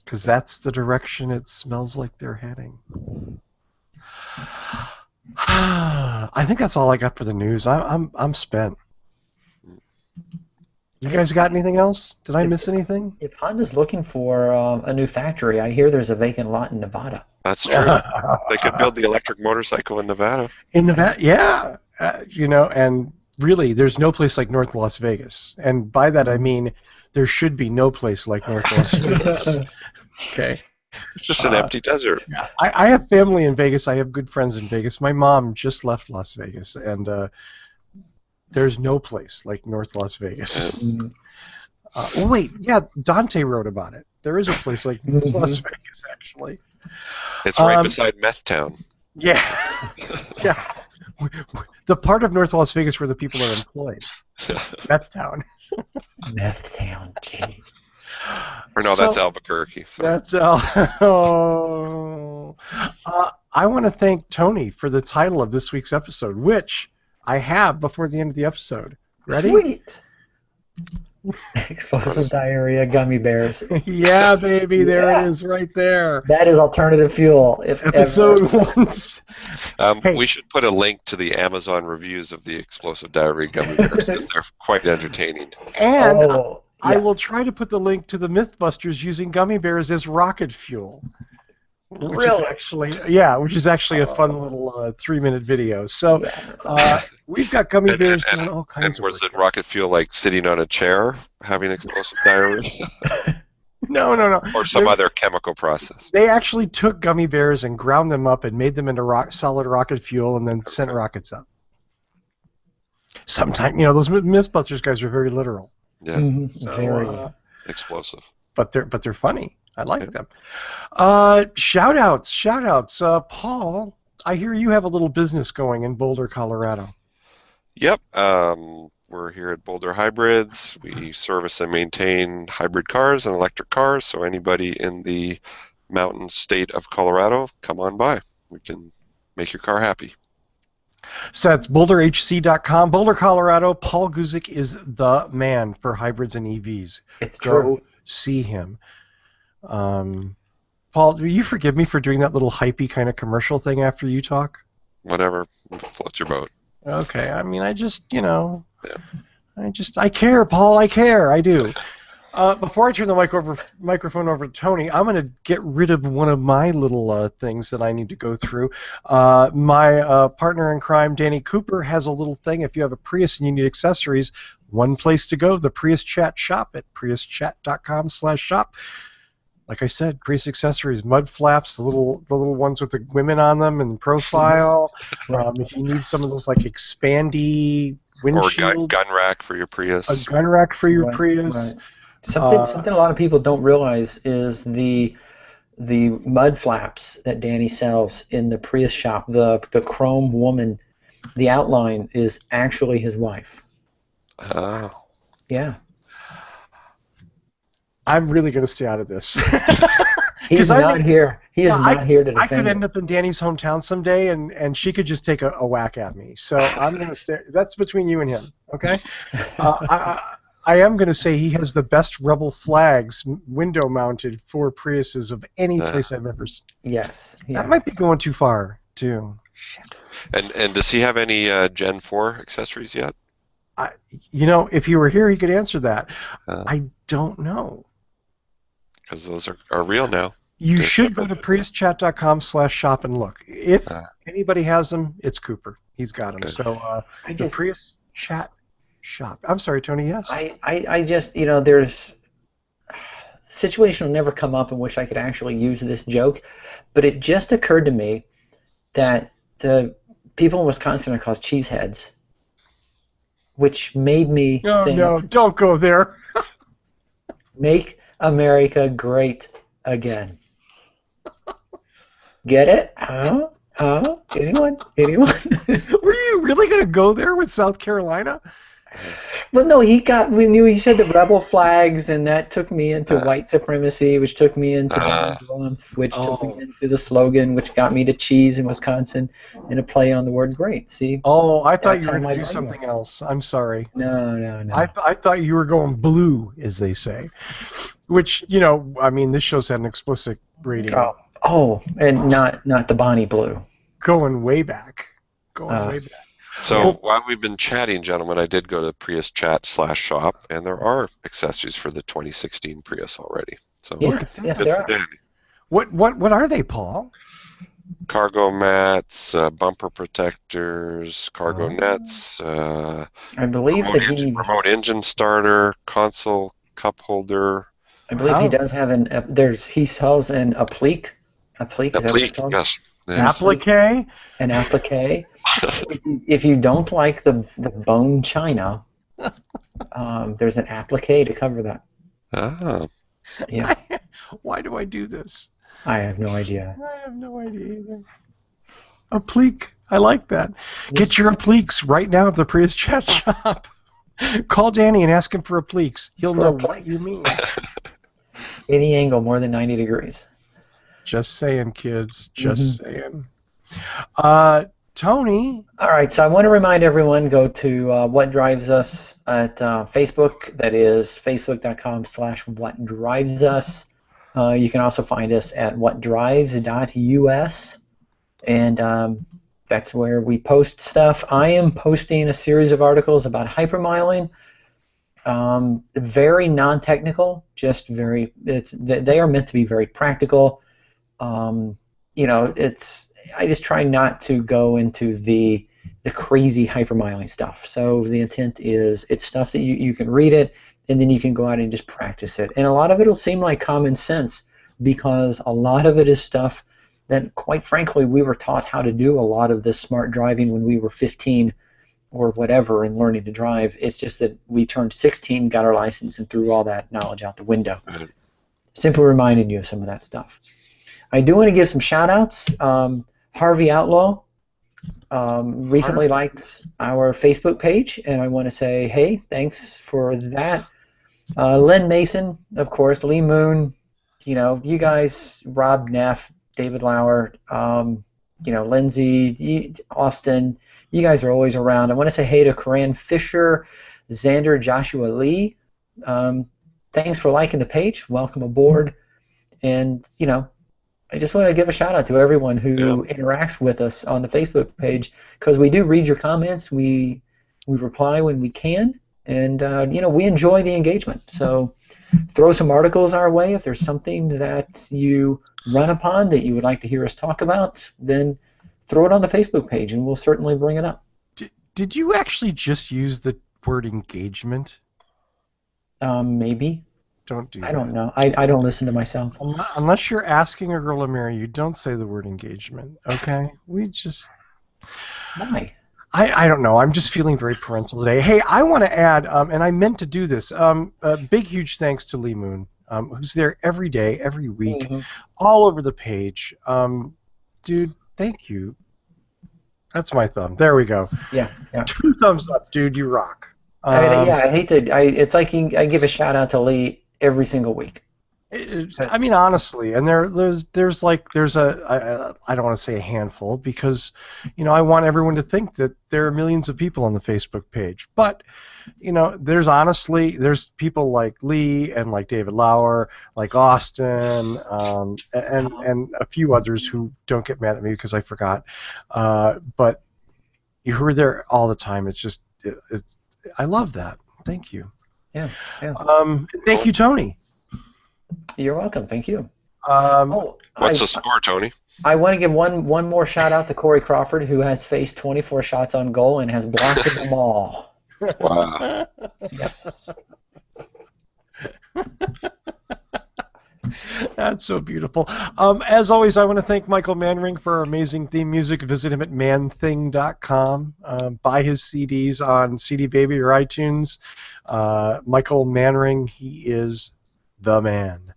Because that's the direction it smells like they're heading. I think that's all I got for the news. I'm spent. You guys got anything else? Did I miss anything? If Honda's looking for a new factory, I hear there's a vacant lot in Nevada. That's true. They could build the electric motorcycle in Nevada. In Nevada, yeah. And really, there's no place like North Las Vegas. And by that I mean there should be no place like North Las Vegas. Okay. It's just an empty desert. Yeah. I have family in Vegas. I have good friends in Vegas. My mom just left Las Vegas, and there's no place like North Las Vegas. Wait, yeah, Dante wrote about it. There is a place like North Las Vegas, actually. It's right beside Meth Town. Yeah. Yeah. The part of North Las Vegas where the people are employed. Meth Town. Meth Town, jeez. Or no, that's Albuquerque. Sorry. That's I want to thank Tony for the title of this week's episode, which I have before the end of the episode. Ready? Sweet. Explosive diarrhea gummy bears. Yeah, baby, there it is, right there. That is alternative fuel. If episode 1. Hey. We should put a link to the Amazon reviews of the explosive diarrhea gummy bears because they're quite entertaining. And I will try to put the link to the Mythbusters using gummy bears as rocket fuel. Which is actually a fun little 3-minute video. So we've got gummy bears doing all kinds of work. And was it rocket fuel like sitting on a chair having explosive diarrhea? No. Or some other chemical process. They actually took gummy bears and ground them up and made them into solid rocket fuel and then sent rockets up. Sometimes, those Mythbusters guys are very literal. Yeah. So, very explosive. But they're funny. I like them. Shout outs. Paul, I hear you have a little business going in Boulder, Colorado. Yep. We're here at Boulder Hybrids. We service and maintain hybrid cars and electric cars, so anybody in the mountain state of Colorado, come on by. We can make your car happy. So that's boulderhc.com. Boulder, Colorado. Paul Guzik is the man for hybrids and EVs. It's true. Go see him. Paul, do you forgive me for doing that little hypey kind of commercial thing after you talk? Whatever floats your boat. Okay, I mean, I just, I care, Paul, I care, I do. Before I turn the microphone over to Tony, I'm going to get rid of one of my little things that I need to go through. My partner in crime, Danny Cooper, has a little thing. If you have a Prius and you need accessories, one place to go, the Prius Chat shop at priuschat.com/shop. Like I said, Prius accessories, mud flaps, the little ones with the women on them and profile. If you need some of those like expandy windshield, or gun rack for your Prius. A gun rack for your Prius. Right. Something a lot of people don't realize is the mud flaps that Danny sells in the Prius shop. The chrome woman, the outline is actually his wife. Oh. Yeah. I'm really going to stay out of this. He's not here. He is not here to defend I could end it. up in Danny's hometown someday, and she could just take a whack at me. So I'm going to stay. That's between you and him, okay? I am going to say he has the best Rebel flags window-mounted for Priuses of any place I've ever seen. Yes. Yeah. That might be going too far, too. And does he have any Gen 4 accessories yet? If he were here, he could answer that. I don't know. Because those are real now. You should go to priuschat.com/shop and look. If anybody has them, it's Cooper. He's got them. Okay. So the Prius Chat Shop. I'm sorry, Tony, yes? I just, there's a situation will never come up in which I could actually use this joke, but it just occurred to me that the people in Wisconsin are called cheeseheads, which made me think... No, don't go there. Make America great again. Get it? Huh? Anyone? Were you really going to go there with South Carolina? Well, no, he said the rebel flags, and that took me into white supremacy, which took me into which took me into the slogan, which got me to cheese in Wisconsin, and a play on the word great. See? Oh, I thought you were going to do something else. I'm sorry. No. I thought you were going blue, as they say, which, this show's had an explicit rating. Oh, and not the Bonnie Blue. Going way back. So while we've been chatting, gentlemen, I did go to priuschat/shop, and there are accessories for the 2016 Prius already. So yes, there are. What are they, Paul? Cargo mats, bumper protectors, cargo nets. I believe remote engine starter, console cup holder. I believe he does have he sells an applique. Applique, is that what it's called? Yes. Applique? An applique. If you don't like the bone china, there's an applique to cover that. Oh. Yeah. Why do I do this? I have no idea. I have no idea either. Applique. I like that. Get your appliques right now at the Prius Chat Shop. Call Danny and ask him for appliques. He'll know what you mean. Any angle more than 90 degrees. Just saying, kids. Just saying. Tony. All right, so I want to remind everyone, go to What Drives Us at Facebook. That is facebook.com/whatdrivesus. You can also find us at whatdrives.us, and that's where we post stuff. I am posting a series of articles about hypermiling. Very non-technical, just very. They are meant to be very practical. I just try not to go into the crazy hypermiling stuff. So the intent is it's stuff that you can read it, and then you can go out and just practice it. And a lot of it will seem like common sense because a lot of it is stuff that, quite frankly, we were taught how to do a lot of this smart driving when we were 15 or whatever and learning to drive. It's just that we turned 16, got our license, and threw all that knowledge out the window. Simply reminding you of some of that stuff. I do want to give some shout-outs. Harvey Outlaw recently liked our Facebook page, and I want to say, hey, thanks for that. Len Mason, of course, Lee Moon, you guys, Rob Neff, David Lauer, Lindsay, Austin, you guys are always around. I want to say hey to Corinne Fisher, Xander Joshua Lee. Thanks for liking the page. Welcome aboard. And, I just want to give a shout out to everyone who interacts with us on the Facebook page because we do read your comments. We reply when we can, and we enjoy the engagement. So throw some articles our way if there's something that you run upon that you would like to hear us talk about. Then throw it on the Facebook page, and we'll certainly bring it up. Did you actually just use the word engagement? Maybe. Don't do that. I don't know. I don't listen to myself. Unless you're asking a girl to marry you, don't say the word engagement, okay? Why? I don't know. I'm just feeling very parental today. Hey, I want to add, and I meant to do this, big, huge thanks to Lee Moon, who's there every day, every week, all over the page. Dude, thank you. That's my thumb. There we go. Yeah. 2 thumbs up, dude. You rock. I hate to. It's like I give a shout out to Lee, every single week. I mean, honestly, and there's I don't want to say a handful because, I want everyone to think that there are millions of people on the Facebook page. But, there's people like Lee and like David Lauer, like Austin, and a few others who don't get mad at me because I forgot. But you were there all the time. It's just, I love that. Thank you. Yeah. Thank you, Tony. You're welcome. Thank you. What's the score, Tony? I want to give one more shout out to Corey Crawford, who has faced 24 shots on goal and has blocked them all. Wow. Yes. That's so beautiful. As always, I want to thank Michael Manring for our amazing theme music. Visit him at manthing.com. Buy his CDs on CD Baby or iTunes. Michael Manring, he is the man.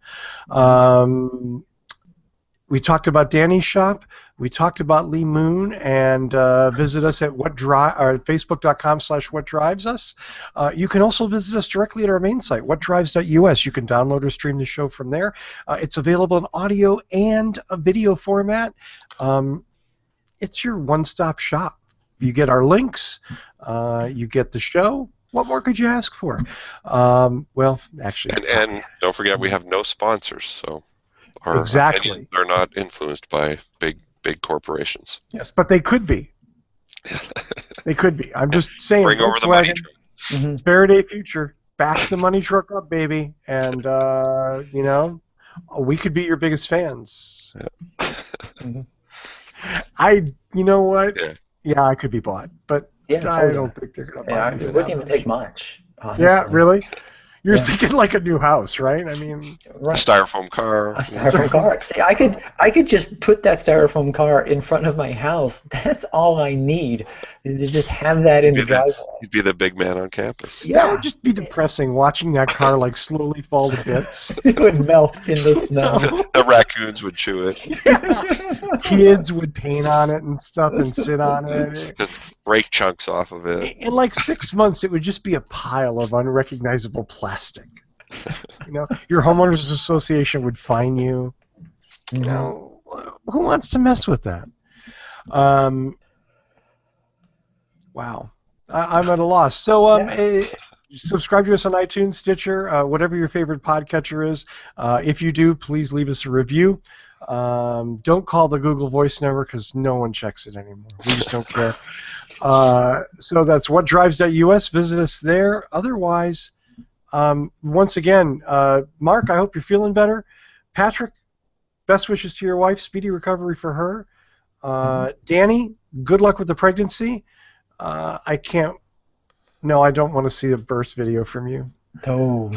We talked about Danny's shop. We talked about Lee Moon, and visit us at facebook.com/whatdrivesus. You can also visit us directly at our main site, whatdrives.us. You can download or stream the show from there. It's available in audio and a video format. It's your one-stop shop. You get our links. You get the show. What more could you ask for? Well, actually. And don't forget, we have no sponsors, so our exactly. opinions are not influenced by big corporations. Yes, but they could be. They could be. I'm just saying. Bring over the money truck. Mm-hmm. Faraday Future, back the money truck up, baby, and we could be your biggest fans. Yeah. Mm-hmm. You know what? Yeah, I could be bought, but I don't think they're gonna buy me. It wouldn't even take much. Honestly. Yeah, really. You're thinking like a new house, right? I mean, a styrofoam car. A styrofoam car. See, I could just put that styrofoam car in front of my house. That's all I need, is to just have that in the driveway. You'd be the big man on campus. Yeah, that would just be depressing watching that car like slowly fall to bits. It would melt in the snow. The raccoons would chew it. Kids would paint on it and stuff and sit on it. Just break chunks off of it. In like 6 months, it would just be a pile of unrecognizable plastic. Your homeowners association would fine you. Who wants to mess with that? Wow, I'm at a loss. So, subscribe to us on iTunes, Stitcher, whatever your favorite podcatcher is. If you do, please leave us a review. Don't call the Google Voice number because no one checks it anymore. We just don't care. So that's whatdrives.us. Visit us there. Otherwise, once again, Mark, I hope you're feeling better. Patrick, best wishes to your wife. Speedy recovery for her. Danny, good luck with the pregnancy. I don't want to see a birth video from you. No.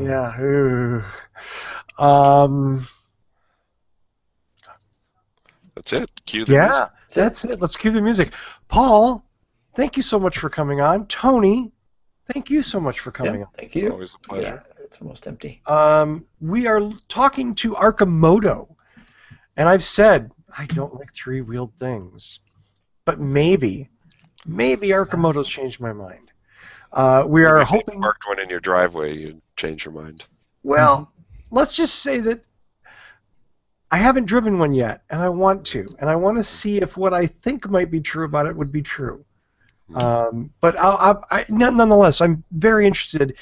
Yeah. That's it. Cue the music. That's it. Let's cue the music. Paul, thank you so much for coming on. Tony, thank you so much for coming on. Thank you. It's always a pleasure. Yeah, it's almost empty. We are talking to Arcimoto, and I've said I don't like three-wheeled things, but maybe Arcimoto's changed my mind. We are hoping. If you parked one in your driveway, you'd change your mind. Well, let's just say that I haven't driven one yet, and I want to. And I want to see if what I think might be true about it would be true. But nonetheless, I'm very interested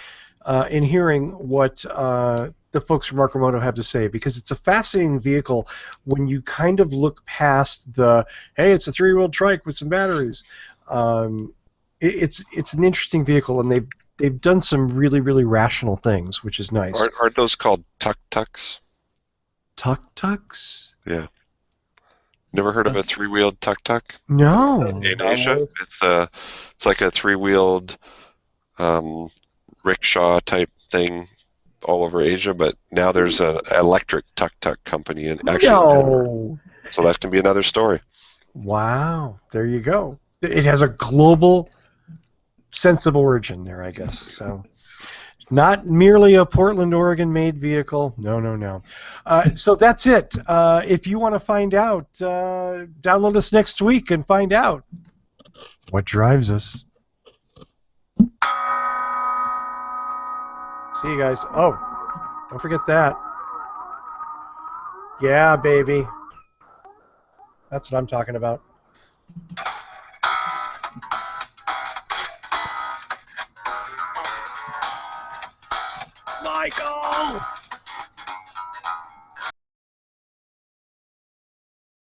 in hearing what the folks from Arcimoto have to say, because it's a fascinating vehicle when you kind of look past the, hey, it's a three-wheeled trike with some batteries. It's an interesting vehicle, and they've done some really, really rational things, which is nice. Aren't those called tuk-tuks? Tuk-tuks? Yeah. Never heard of a three-wheeled tuk-tuk? No. In Asia, it's like a three-wheeled rickshaw type thing all over Asia, but now there's an electric tuk-tuk company in No. So that can be another story. Wow. There you go. It has a global sense of origin there, I guess. So not merely a Portland, Oregon-made vehicle. No. So that's it. If you want to find out, download us next week and find out what drives us. See you guys. Oh, Don't forget that. Yeah, baby. That's what I'm talking about. Michael!